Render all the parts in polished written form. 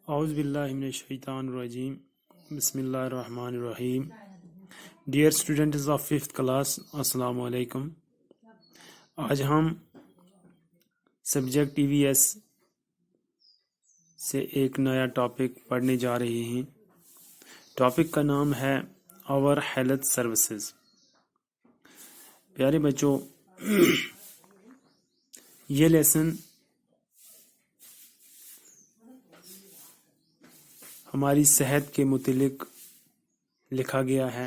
اعوذ باللہ من الشیطان الرجیم بسم اللہ الرحمن الرحیم. Dear students of 5th class, السلام علیکم. آج ہم سبجیکٹ EVS سے ایک نیا ٹاپک پڑھنے جا رہے ہیں. ٹاپک کا نام ہے آور ہیلتھ سروسز. پیارے بچوں، یہ لیسن ہماری صحت کے متعلق لکھا گیا ہے.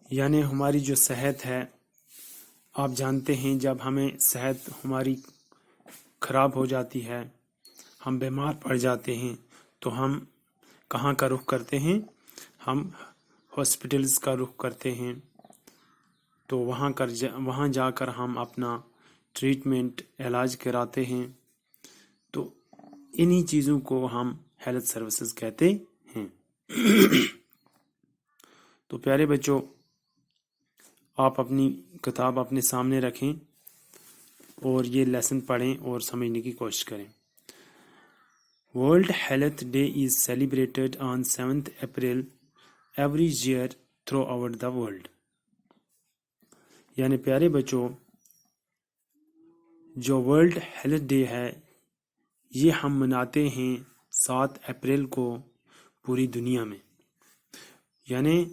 یعنی ہماری جو صحت ہے، آپ جانتے ہیں جب ہمیں صحت ہماری خراب ہو جاتی ہے، ہم بیمار پڑ جاتے ہیں، تو ہم کہاں کا رخ کرتے ہیں؟ ہم ہاسپٹلز کا رخ کرتے ہیں. تو وہاں جا کر ہم اپنا ٹریٹمنٹ، علاج کراتے ہیں. تو انہی چیزوں کو ہم ہیلتھ سروسز کہتے ہیں. تو پیارے بچوں، آپ اپنی کتاب اپنے سامنے رکھیں اور یہ لیسن پڑھیں اور سمجھنے کی کوشش کریں. World health day is celebrated on 7th April every year throughout the world. یعنی پیارے بچوں، جو ورلڈ ہیلتھ ڈے ہے یہ ہم مناتے ہیں 7 اپریل کو پوری دنیا میں. یعنی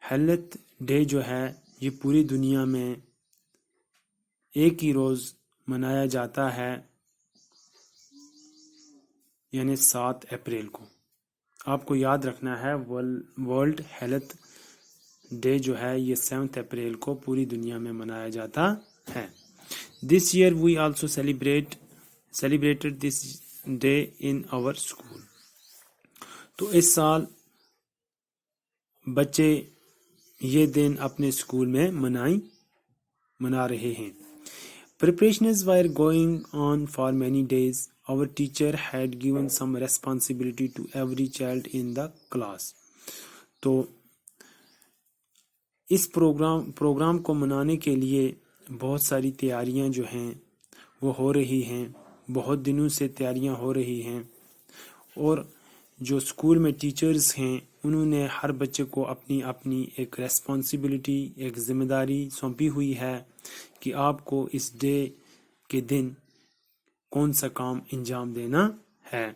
ہیلتھ ڈے جو ہے یہ پوری دنیا میں ایک ہی روز منایا جاتا ہے، یعنی 7 اپریل کو. آپ کو یاد رکھنا ہے ورلڈ ہیلتھ ڈے جو ہے یہ 7 اپریل کو پوری دنیا میں منایا جاتا ہے. This year we also celebrated this day in our school. تو اس سال بچے یہ دن اپنے اسکول میں منا رہے ہیں. Preparations were going on for many days. Our teacher had given some responsibility to every child in the class. تو اس پروگرام کو منانے کے لیے بہت ساری تیاریاں جو ہیں وہ ہو رہی ہیں. بہت دنوں سے تیاریاں ہو رہی ہیں، اور جو اسکول میں ٹیچرز ہیں انہوں نے ہر بچے کو اپنی ایک ریسپانسبلٹی، ایک ذمہ داری سونپی ہوئی ہے کہ آپ کو اس ڈے کے دن کون سا کام انجام دینا ہے،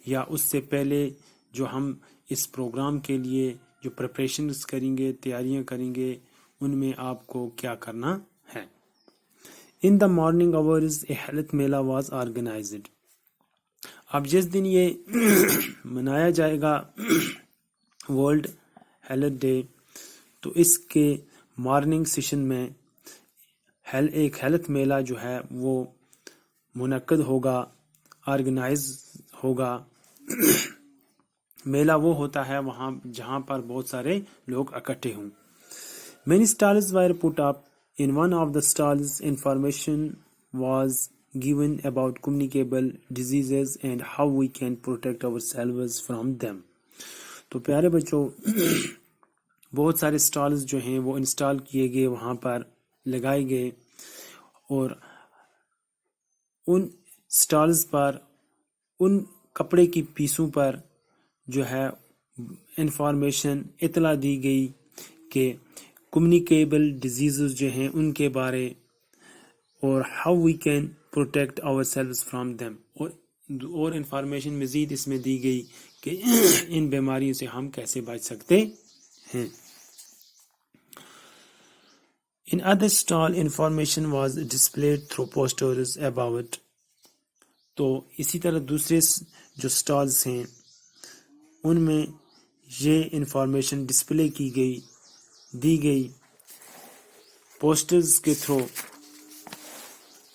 یا اس سے پہلے جو ہم اس پروگرام کے لیے جو پریپریشنز کریں گے، تیاریاں کریں گے، ان میں آپ کو کیا کرنا ہے. In the morning hours a health میلہ was organized. اب جس دن یہ منایا جائے گا ورلڈ ہیلتھ ڈے، تو اس کے مارننگ سیشن میں ایک ہیلتھ میلہ جو ہے وہ منعقد ہوگا، آرگنائز ہوگا. میلہ وہ ہوتا ہے وہاں جہاں پر بہت سارے لوگ اکٹھے ہوں. Many stalls were put up. In one of the stalls, information was given about communicable diseases and how we can protect ourselves from them. تو پیارے بچوں، بہت سارے سٹالز جو ہیں وہ انسٹال کیے گئے، وہاں پر لگائے گئے، اور ان سٹالز پر، ان کپڑے کی پیسوں پر جو ہے انفارمیشن، اطلاع دی گئی کہ کمیونیکیبل ڈیزیزز جو ہیں ان کے بارے، اور how we can protect ourselves from them, اور انفارمیشن مزید اس میں دی گئی کہ ان بیماریوں سے ہم کیسے بچ سکتے ہیں. In other stall information was displayed through posters about. تو اسی طرح دوسرے جو سٹالز ہیں ان میں یہ انفارمیشن ڈسپلے دی گئی پوسٹرز کے تھرو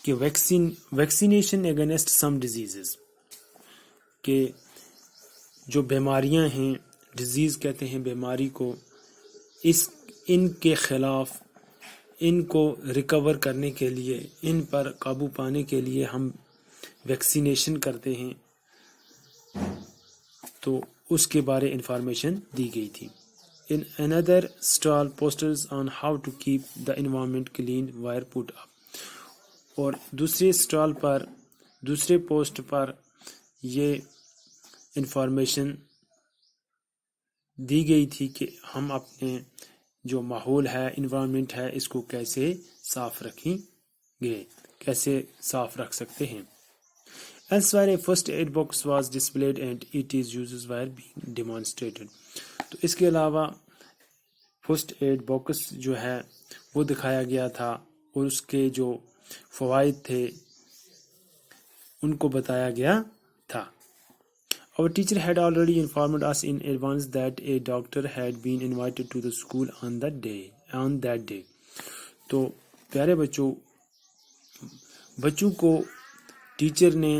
کہ ویکسینیشن اگینسٹ سم ڈیزیزز، کہ جو بیماریاں ہیں، ڈیزیز کہتے ہیں بیماری کو، ان کے خلاف، ان کو ریکور کرنے کے لیے، ان پر قابو پانے کے لیے ہم ویکسینیشن کرتے ہیں. تو اس کے بارے انفارمیشن دی گئی تھی. In another stall, posters on how to keep the environment clean were put up. اور دوسرے اسٹال پر دوسرے پوسٹ پر یہ انفارمیشن دی گئی تھی کہ ہم اپنے جو ماحول ہے انوائرمنٹ ہے اس کو کیسے صاف رکھیں گے، کیسے صاف رکھ سکتے ہیں۔ Elsewhere, a first aid box was displayed and its uses were being demonstrated. تو اس کے علاوہ فرسٹ ایڈ باکس جو ہے وہ دکھایا گیا تھا اور اس کے جو فوائد تھے ان کو بتایا گیا تھا۔ Our teacher had already informed us in advance that a doctor had been invited to the school on that day. تو پیارے بچوں کو ٹیچر نے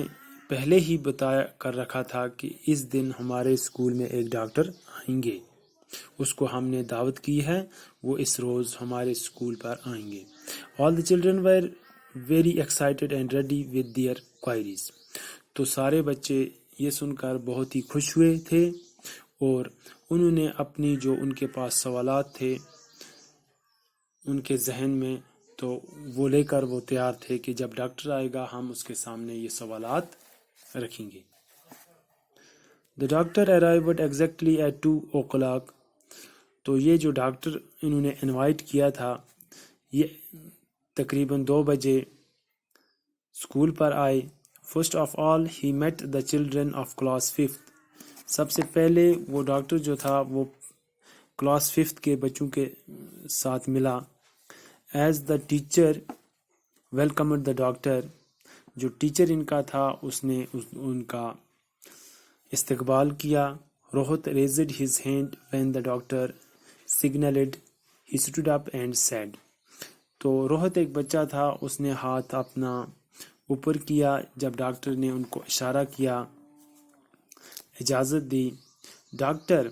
پہلے ہی بتایا کر رکھا تھا کہ اس دن ہمارے اسکول میں ایک ڈاکٹر آئیں گے، اس کو ہم نے دعوت کی ہے، وہ اس روز ہمارے اسکول پر آئیں گے۔ All the children were very excited and ready with their queries. تو سارے بچے یہ سن کر بہت ہی خوش ہوئے تھے اور انہوں نے اپنی جو ان کے پاس سوالات تھے ان کے ذہن میں تو وہ لے کر وہ تیار تھے کہ جب ڈاکٹر آئے گا ہم اس کے سامنے یہ سوالات رکھیں گے۔ The doctor arrived exactly at 2 o'clock. تو یہ جو ڈاکٹر انہوں نے انوائٹ کیا تھا یہ تقریباً 2 بجے اسکول پر آئے۔ First of all, he met the children of class 5th. سب سے پہلے وہ ڈاکٹر جو تھا وہ کلاس 5th کے بچوں کے ساتھ ملا۔ As the teacher welcomed the doctor, جو ٹیچر ان کا تھا اس نے ان کا استقبال کیا۔ Rohit raised his hand when the doctor signaled. He stood up and said. تو روہت ایک بچہ تھا، اس نے ہاتھ اپنا اوپر کیا جب ڈاکٹر نے ان کو اشارہ کیا، اجازت دی۔ Doctor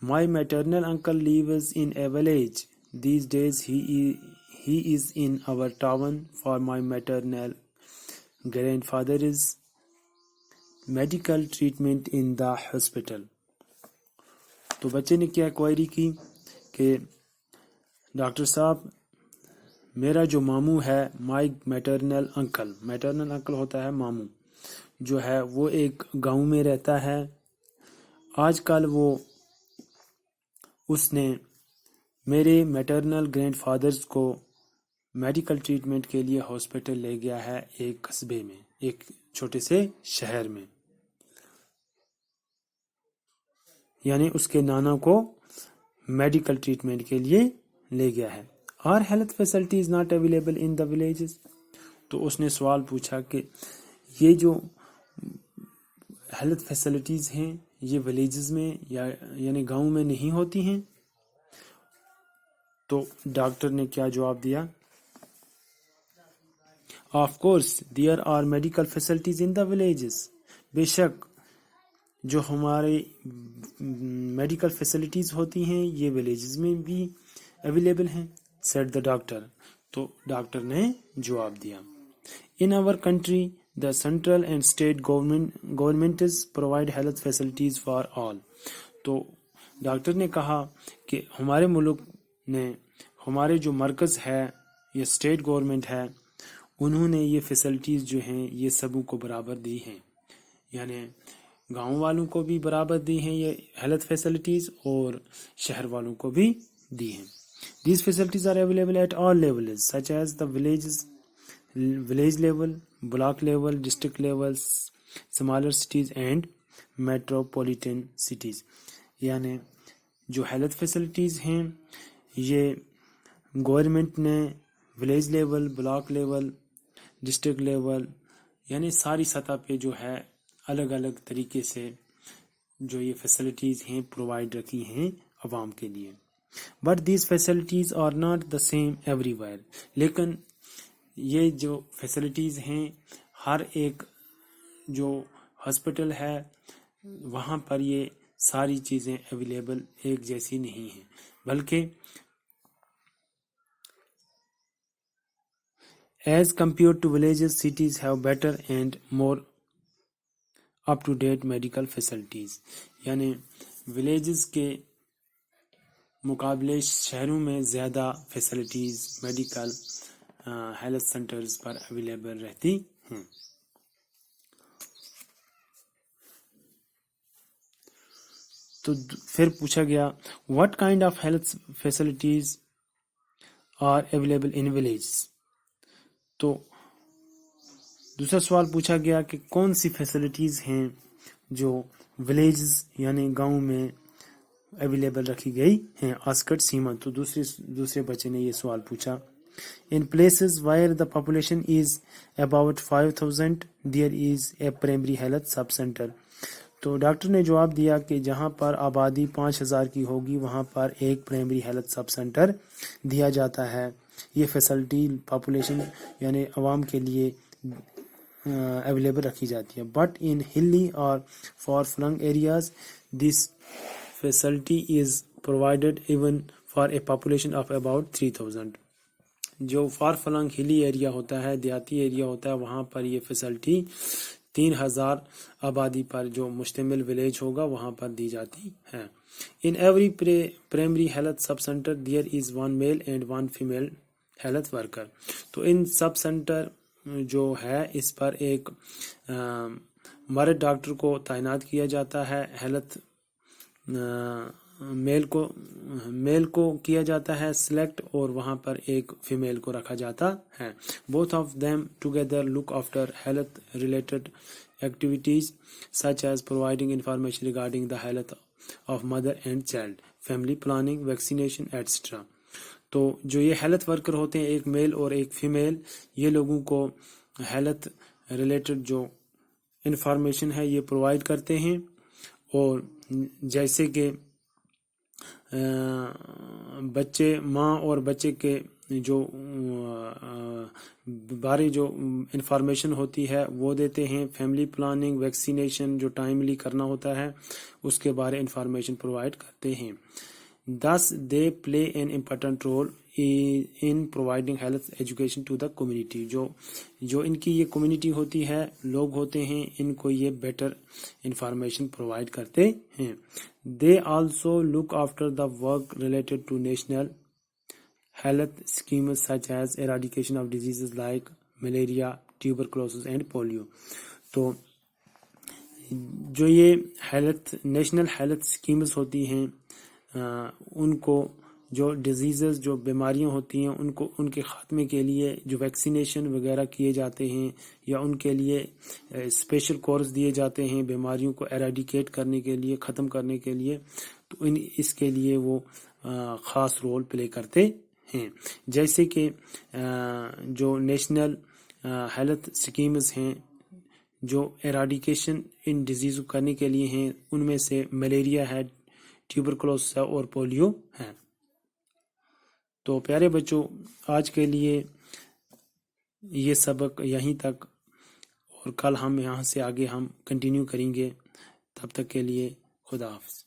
My maternal uncle lives in a village. These days he is in our town for my maternal grandfather's medical treatment in the hospital. تو بچے نے کیا کوئری کی کہ ڈاکٹر صاحب میرا جو ماموں ہے، مائی میٹرنل انکل ہوتا ہے ماموں، جو ہے وہ ایک گاؤں میں رہتا ہے، آج کل وہ اس نے میرے میٹرنل گرینڈ فادرز کو میڈیکل ٹریٹمنٹ کے لیے ہاسپٹل لے گیا ہے، ایک قصبے میں، ایک چھوٹے سے شہر میں، یعنی اس کے نانا کو میڈیکل ٹریٹمنٹ کے لیے لے گیا ہے۔ Are health facilities not available in the villages? تو اس نے سوال پوچھا کہ یہ جو ہیلتھ فیسلٹیز ہیں یہ ولیجز میں یعنی گاؤں میں نہیں ہوتی ہیں؟ تو ڈاکٹر نے کیا جواب دیا؟ Of course, there are medical facilities in the villages. بے شک جو ہمارے میڈیکل فیسلٹیز ہوتی ہیں یہ ولیجز میں بھی اویلیبل ہیں، said the doctor. تو ڈاکٹر نے جواب دیا۔ In our country, the central and state governments provide health facilities for all. تو ڈاکٹر نے کہا کہ ہمارے ملک نے ہمارے جو مرکز ہے یہ اسٹیٹ گورنمنٹ ہے انہوں نے یہ فیسلٹیز جو ہیں یہ سبوں کو برابر دی ہیں، یعنی گاؤں والوں کو بھی برابر دی ہیں یہ ہیلتھ فیسلٹیز اور شہر والوں کو بھی دی ہیں۔ These facilities are available at all levels such as the village level, block level, district levels, smaller cities and metropolitan cities. یعنی جو ہیلتھ فیسلٹیز ہیں یہ گورنمنٹ نے village level, block level, district level یعنی ساری سطح پہ جو ہے الگ الگ طریقے سے جو یہ فیسلٹیز ہیں پرووائڈ رکھی ہیں عوام کے لیے۔ But these facilities are not the same everywhere. لیکن یہ جو فیسلٹیز ہیں ہر ایک جو ہاسپٹل ہے وہاں پر یہ ساری چیزیں اویلیبل ایک جیسی نہیں ہیں، بلکہ as compared to villages, cities have better and more up-to-date medical facilities. یعنی ولیجز کے مقابلے شہروں میں زیادہ فیسلٹیز میڈیکل ہیلتھ سینٹرز پر اویلیبل رہتی ہیں۔ تو پھر پوچھا گیا what kind of health facilities are available in villages، تو دوسرا سوال پوچھا گیا کہ کون سی فیسلٹیز ہیں جو ولیجز یعنی گاؤں میں اویلیبل رکھی گئی ہیں، آسکٹ سیما، تو دوسرے بچے نے یہ سوال پوچھا۔ In places where the population is about 5,000 there is a primary health sub center، تو ڈاکٹر نے جواب دیا کہ جہاں پر آبادی 5,000 کی ہوگی وہاں پر ایک پرائمری ہیلتھ سب سینٹر دیا جاتا ہے۔ یہ فیسلٹی پاپولیشن یعنی عوام کے لیے اویلیبل رکھی جاتی ہے۔ بٹ ان ہلی اور for filling areas this facility is provided even for a population of about 3,000۔ جو فار فلنگ ہلی ایریا ہوتا ہے، دیہاتی ایریا ہوتا ہے، وہاں پر یہ فیسلٹی 3,000 آبادی پر جو مشتمل ولیج ہوگا وہاں پر دی جاتی ہے۔ In every primary health sub centre there is 1 male and 1 female health worker, تو ان سب سینٹر جو ہے اس پر ایک مرد ڈاکٹر کو تعینات کیا جاتا ہے، ہیلتھ میل کو کیا جاتا ہے سلیکٹ، اور وہاں پر ایک فیمیل کو رکھا جاتا ہے۔ Both of them together look after health related activities such as providing information regarding the health of mother and child, family planning, vaccination etcetera. تو جو یہ ہیلتھ ورکر ہوتے ہیں، ایک میل اور ایک فیمیل، یہ لوگوں کو ہیلتھ ریلیٹڈ جو انفارمیشن ہے یہ پرووائڈ کرتے ہیں، اور جیسے کہ بچے ماں اور بچے کے جو بارے جو انفارمیشن ہوتی ہے وہ دیتے ہیں، فیملی پلاننگ، ویکسینیشن جو ٹائملی کرنا ہوتا ہے اس کے بارے انفارمیشن پرووائڈ کرتے ہیں۔ Thus they play an important role in providing health education to the community۔ جو ان کی یہ کمیونٹی ہوتی ہے، لوگ ہوتے ہیں، ان کو یہ بیٹر انفارمیشن پرووائڈ کرتے ہیں۔ They also look after the work related to national health schemes such as eradication of diseases like malaria, tuberculosis and polio۔ تو جو یہ نیشنل ہیلتھ اسکیمز ہوتی ہیں، ان کو جو ڈیزیزز جو بیماریاں ہوتی ہیں ان کے خاتمے کے لیے جو ویکسینیشن وغیرہ کیے جاتے ہیں، یا ان کے لیے اسپیشل کورس دیے جاتے ہیں بیماریوں کو ایراڈیکیٹ کرنے کے لیے، ختم کرنے کے لیے، تو اس کے لیے وہ خاص رول پلے کرتے ہیں۔ جیسے کہ جو نیشنل ہیلتھ اسکیمز ہیں جو ایراڈیکیشن ان ڈیزیز کرنے کے لیے ہیں، ان میں سے ملیریا ہے، ٹیوبرکلوسس ہے اور پولیو ہے۔ تو پیارے بچوں، آج کے لیے یہ سبق یہیں تک، اور کل ہم یہاں سے آگے ہم کنٹینیو کریں گے۔ تب تک کے لیے خدا حافظ۔